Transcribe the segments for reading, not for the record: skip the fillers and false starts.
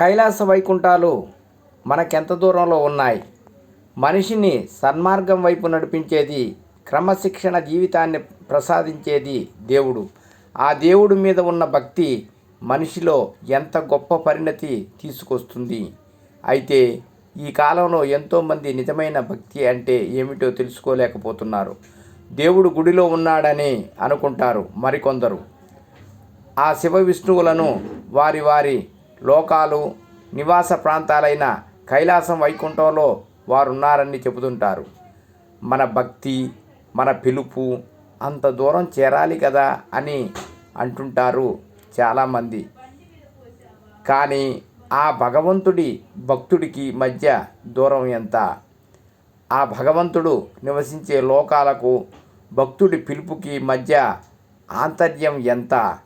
కైలాస వైకుంఠాలు మనకెంత దూరంలో ఉన్నాయి? మనిషిని సన్మార్గం వైపు నడిపించేది, క్రమశిక్షణ జీవితాన్ని ప్రసాదించేది దేవుడు. ఆ దేవుడి మీద ఉన్న భక్తి మనిషిలో ఎంత గొప్ప పరిణతి తీసుకొస్తుంది. అయితే ఈ కాలంలో ఎంతోమంది నిజమైన భక్తి అంటే ఏమిటో తెలుసుకోలేకపోతున్నారు. దేవుడు గుడిలో ఉన్నాడని అనుకుంటారు మరికొందరు. ఆ శివ విష్ణువులను వారి వారి లోకాలు, నివాస ప్రాంతాలైన కైలాసం వైకుంఠంలో వారున్నారని చెబుతుంటారు. మన భక్తి, మన పిలుపు అంత దూరం చేరాలి కదా అని అంటుంటారు చాలామంది. కానీ ఆ భగవంతుడి భక్తుడికి మధ్య దూరం ఎంత? ఆ భగవంతుడు నివసించే లోకాలకు భక్తుడి పిలుపుకి మధ్య ఆంతర్యం ఎంత?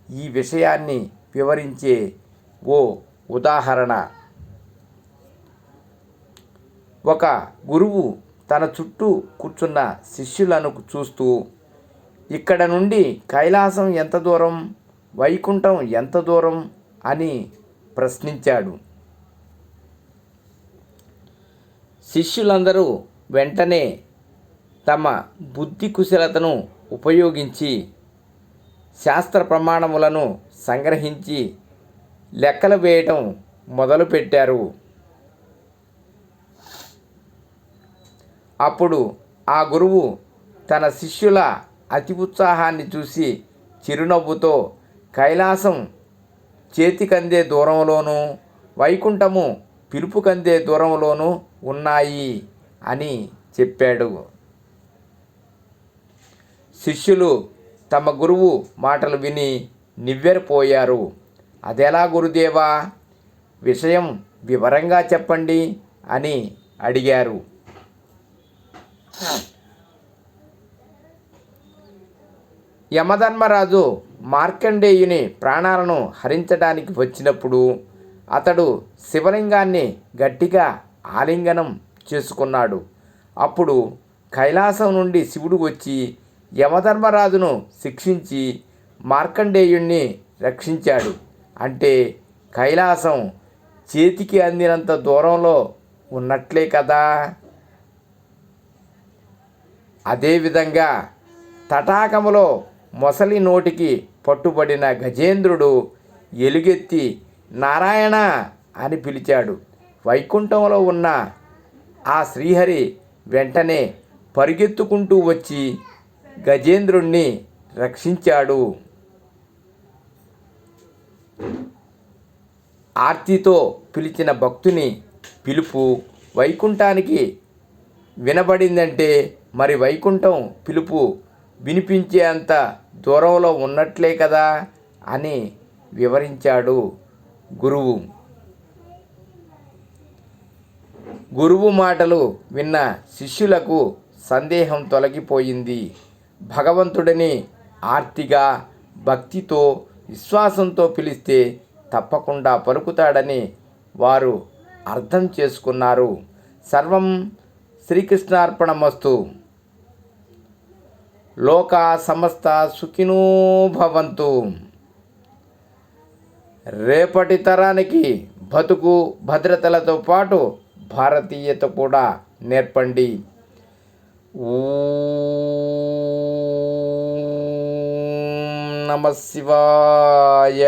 ఈ విషయాన్ని వివరించే ఓ ఉదాహరణ. ఒక గురువు తన చుట్టూ కూర్చున్న శిష్యులను చూస్తూ, ఇక్కడ నుండి కైలాసం ఎంత దూరం, వైకుంఠం ఎంత దూరం అని ప్రశ్నించాడు. శిష్యులందరూ వెంటనే తమ బుద్ధి కుశలతను ఉపయోగించి శాస్త్ర ప్రమాణములను సంగ్రహించి లెక్కలు వేయటం మొదలుపెట్టారు. అప్పుడు ఆ గురువు తన శిష్యుల అతి ఉత్సాహాన్ని చూసి చిరునవ్వుతో, కైలాసం చేతికందే దూరంలోనూ, వైకుంఠము పిలుపుకందే దూరంలోనూ ఉన్నాయి అని చెప్పాడు. శిష్యులు తమ గురువు మాటలు విని నివ్వెరపోయారు. అదెలా గురుదేవా, విషయం వివరంగా చెప్పండి అని అడిగారు. యమధర్మరాజు మార్కండేయుని ప్రాణాలను హరించడానికి వచ్చినప్పుడు అతడు శివలింగాన్ని గట్టిగా ఆలింగనం చేసుకున్నాడు. అప్పుడు కైలాసం నుండి శివుడు వచ్చి యమధర్మరాజును శిక్షించి మార్కండేయుణ్ణి రక్షించాడు. అంటే కైలాసం చేతికి అందినంత దూరంలో ఉన్నట్లే కదా. అదేవిధంగా తటాకములో మొసలి నోటికి పట్టుబడిన గజేంద్రుడు ఎలుగెత్తి నారాయణ అని పిలిచాడు. వైకుంఠంలో ఉన్న ఆ శ్రీహరి వెంటనే పరిగెత్తుకుంటూ వచ్చి గజేంద్రుణ్ణి రక్షించాడు. ఆర్తితో పిలిచిన భక్తుని పిలుపు వైకుంఠానికి వినబడిందంటే మరి వైకుంఠం పిలుపు వినిపించే అంత దూరంలో ఉన్నట్లే కదా అని వివరించాడు గురువు. గురువు మాటలు విన్న శిష్యులకు సందేహం తొలగిపోయింది. భగవంతుడిని ఆర్తిగా, భక్తితో, విశ్వాసంతో పిలిస్తే తప్పకుండా పలుకుతాడని వారు అర్థం చేసుకున్నారు. సర్వం శ్రీకృష్ణార్పణమస్తు. లోకా సమస్త సుఖినో భవంతు. రేపటి తరానికి బతుకు భద్రతలతో పాటు భారతీయత కూడా నేర్పండి. ఓం నమః శివాయ.